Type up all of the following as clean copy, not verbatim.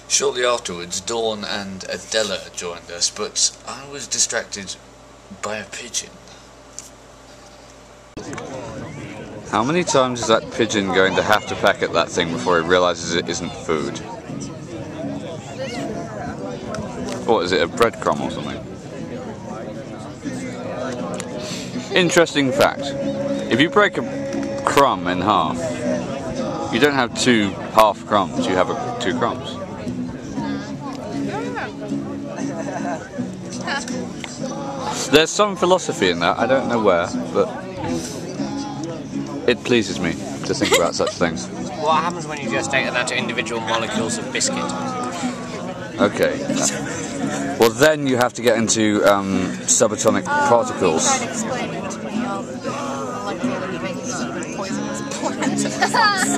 Shortly afterwards, Dawn and Adela joined us, but I was distracted by a pigeon. How many times is that pigeon going to have to peck at that thing before he realises it isn't food? What is it, a breadcrumb or something? Interesting fact. If you break a crumb in half, you don't have two half crumbs, you have two crumbs. There's some philosophy in that, I don't know where, but it pleases me to think about such things. What happens when you just take them out to individual molecules of biscuit? Okay. Well, then you have to get into subatomic particles.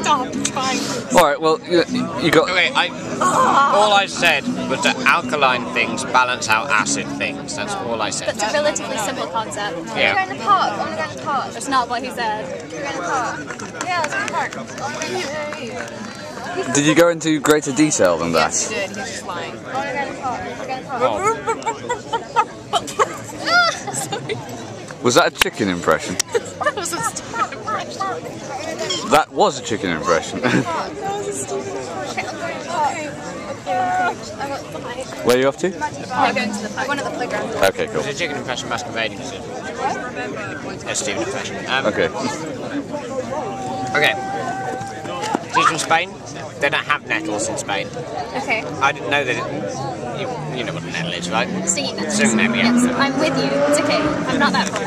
Stop trying. Alright, well, you got... Okay, all I said was that alkaline things balance out acid things. That's all I said. That's a relatively simple concept. Yeah. We're going to the park. I want to go to the park. That's not what he said. We're going to the park. Yeah, let's go to the park. Did you go into greater detail than that? Yes, he did. He's just lying. I want to go to the park. We're going to the park. Sorry. Was that a chicken impression? That was a stupid impression. That was a chicken impression. Where are you off to? I'm going to the park. One of the playgrounds. Okay, cool. It's a chicken impression masquerading as a Steven impression. Okay. Okay. She's from Spain. They don't have nettles in Spain. Okay. I didn't know that. You know what a nettle is, right? Stinging nettles. Stinging nettle, yeah. Yes, I'm with you. It's okay. I'm not that far.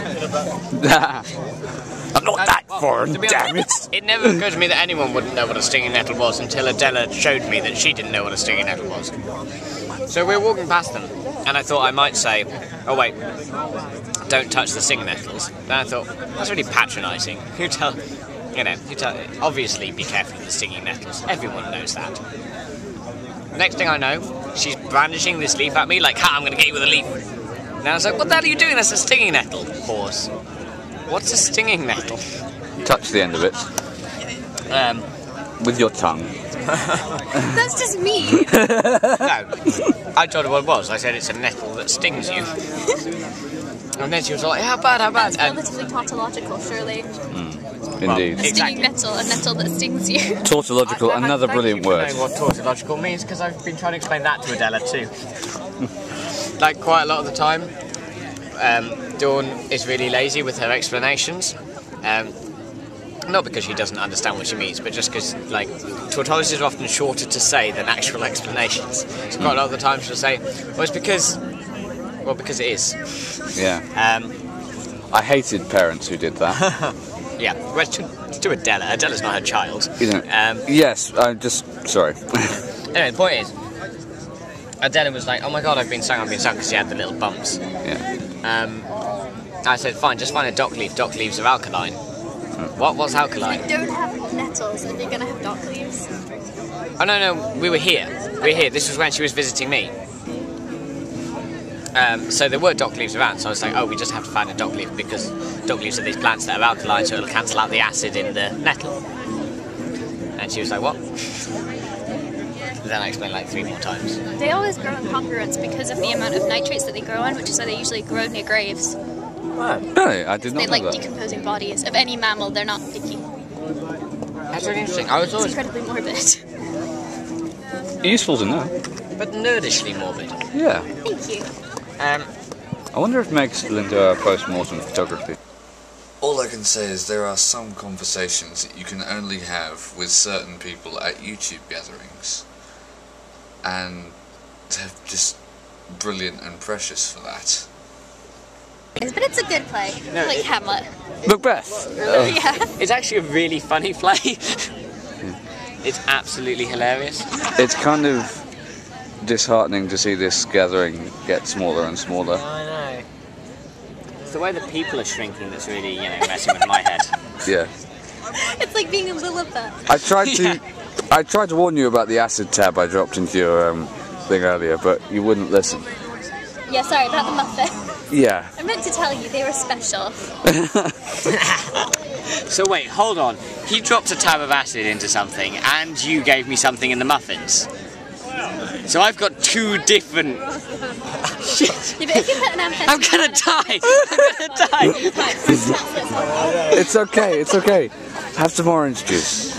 I'm not that foreign, damn it! It never occurred to me that anyone wouldn't know what a stinging nettle was until Adela showed me that she didn't know what a stinging nettle was. So we were walking past them, and I thought I might say, oh wait, don't touch the stinging nettles. Then I thought, that's really patronising. Obviously be careful of the stinging nettles. Everyone knows that. Next thing I know, she's brandishing this leaf at me like, ha, I'm going to get you with a leaf. And I was like, what the hell are you doing? That's a stinging nettle. Pause. What's a stinging nettle? Touch the end of it. With your tongue. That's just me. No. I told her what it was. I said it's a nettle that stings you. And then she was like, how bad, how bad? That's relatively tautological, surely. Indeed. A stinging nettle, a nettle that stings you. Tautological, another brilliant word. I don't know what tautological means, because I've been trying to explain that to Adela too. Like, quite a lot of the time, Dawn is really lazy with her explanations. Not because she doesn't understand what she means, but just because, like, tautologies are often shorter to say than actual explanations. So quite a lot of the time she'll say, well, it's because... Well, because it is. Yeah. I hated parents who did that. Yeah, well, to Adela. Adela's not her child. You know, yes, I'm just... Sorry. Anyway, the point is, Adela was like, oh my god, I've been stung, because she had the little bumps. Yeah. I said, fine, just find a dock leaf. Dock leaves are alkaline. What's alkaline? You don't have nettles and you're going to have dock leaves. Oh, no, we were here. This was when she was visiting me. So there were dock leaves around, so I was like, oh, we just have to find a dock leaf, because dock leaves are these plants that are alkaline, so it'll cancel out the acid in the nettle. And she was like, what? Then I explained like 3 more times. They always grow in congruence because of the amount of nitrates that they grow in, which is why they usually grow near graves. Really? I did not know They like that. decomposing bodies. Of any mammal, they're not picky. That's really interesting. I was It's always... incredibly morbid. Useful to know. But nerdishly morbid. Yeah. Thank you. I wonder if Meg's still into post-mortem photography. All I can say is there are some conversations that you can only have with certain people at YouTube gatherings. And they're just brilliant and precious for that. But it's a good play. No, like Hamlet. Macbeth! Yeah. It's actually a really funny play. It's absolutely hilarious. It's kind of disheartening to see this gathering get smaller and smaller. I know. It's the way that people are shrinking that's really, messing with my head. Yeah. It's like being a Lilliput. I tried to warn you about the acid tab I dropped into your thing earlier, but you wouldn't listen. Yeah, sorry about the muffin. Yeah. I meant to tell you they were special. So wait, hold on. He dropped a tab of acid into something, and you gave me something in the muffins. So I've got two different... You better keep putting I'm gonna die! I'm gonna die! It's okay, it's okay. Have some orange juice.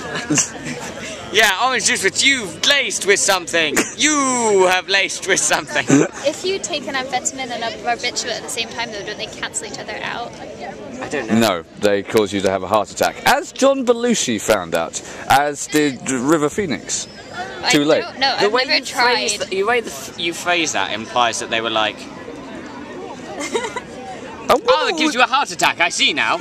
Yeah, orange juice which you've laced with something. You have laced with something. If you take an amphetamine and a barbiturate at the same time, though, don't they cancel each other out? I don't know. No, they cause you to have a heart attack. As John Belushi found out, as did River Phoenix. Too late. I don't know, I've never tried. The way you phrase that implies that they were like... Oh, it gives you a heart attack, I see now.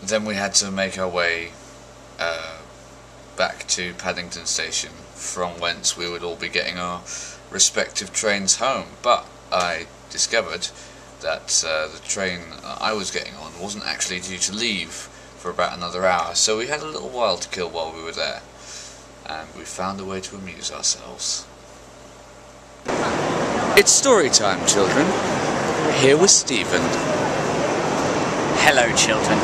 Then we had to make our way back to Paddington Station, from whence we would all be getting our respective trains home. But I discovered that the train I was getting on wasn't actually due to leave for about another hour, so we had a little while to kill while we were there, and we found a way to amuse ourselves. It's story time, children. Here was Stephen. Hello, children.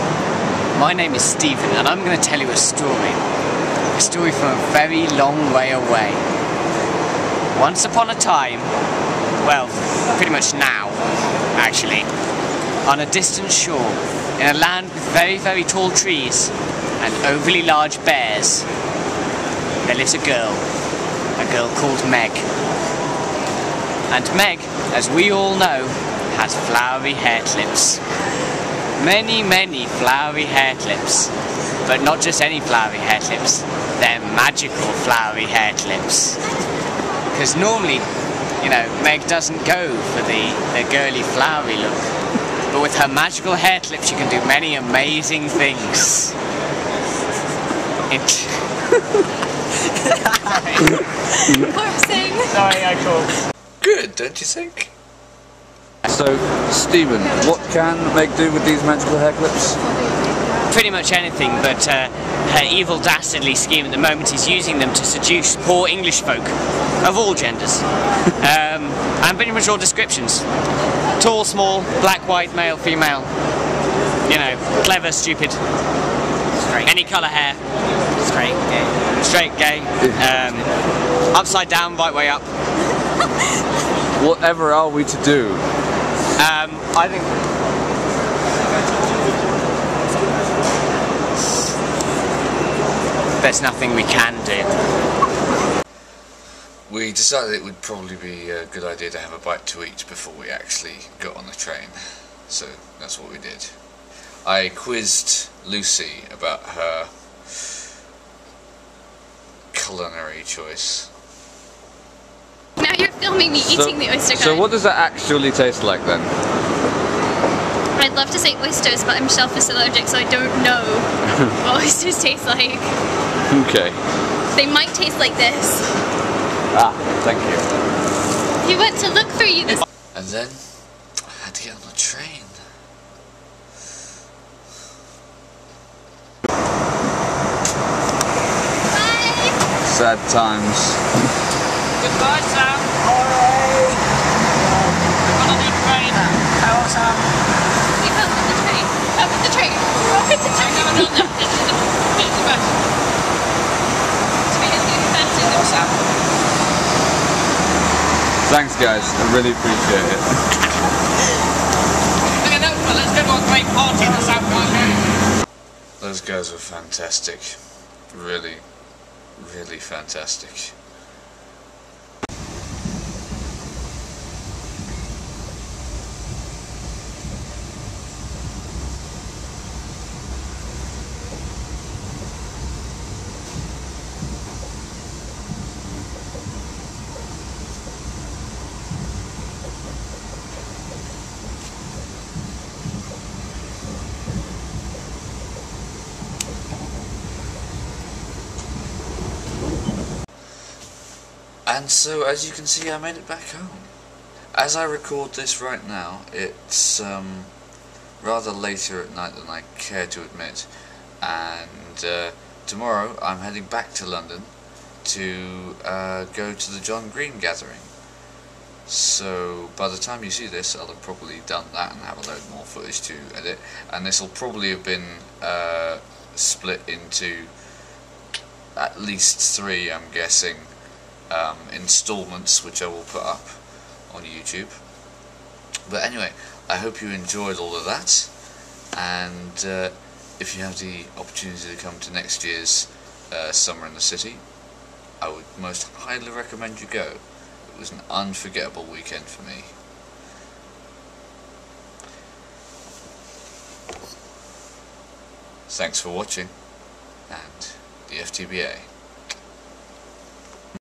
My name is Stephen, and I'm going to tell you a story. A story from a very long way away. Once upon a time, well, pretty much now, actually, on a distant shore, in a land with very, very tall trees and overly large bears, there lives a girl called Meg. And Meg, as we all know, has flowery hair clips. Many, many flowery hair clips. But not just any flowery hair clips, they're magical flowery hair clips. Because normally, you know, Meg doesn't go for the girly flowery look. But with her magical hair clips, she can do many amazing things. Corpsing. Sorry, I called. Good, don't you think? So, Stephen, what can Meg do with these magical hair clips? Pretty much anything, but her evil, dastardly scheme at the moment is using them to seduce poor English folk of all genders. And pretty much all descriptions. Tall, small, black, white, male, female. You know, clever, stupid. Straight. Any colour hair. Straight, gay. Straight, gay. Upside down, right way up. Whatever are we to do? I think... There's nothing we can do. We decided it would probably be a good idea to have a bite to eat before we actually got on the train. So that's what we did. I quizzed Lucy about her culinary choice. Now you're filming me eating the oyster So what does that actually taste like then? I'd love to say oysters, but I'm shellfish allergic, so I don't know what oysters taste like. Okay. They might taste like this. Ah, thank you. He went to look for you this. And then I had to get on the train. Bye! Sad times. Goodbye, Sam. Alright. I'm on a new train. Hello, Sam. We found the train. Up with the train. Up with the train. I've never done that. It's the best. Hello, Sam. Thanks guys, I really appreciate it. Look at those fellas, they've got a great party in the South Park. Those guys were fantastic. Really, really fantastic. And so, as you can see, I made it back home. As I record this right now, it's rather later at night than I care to admit, and tomorrow I'm heading back to London to go to the John Green gathering. So by the time you see this, I'll have probably done that and have a load more footage to edit, and this will probably have been split into at least 3, I'm guessing, installments, which I will put up on YouTube. But anyway, I hope you enjoyed all of that, and if you have the opportunity to come to next year's Summer in the City, I would most highly recommend you go. It was an unforgettable weekend for me. Thanks for watching, and the FTBA.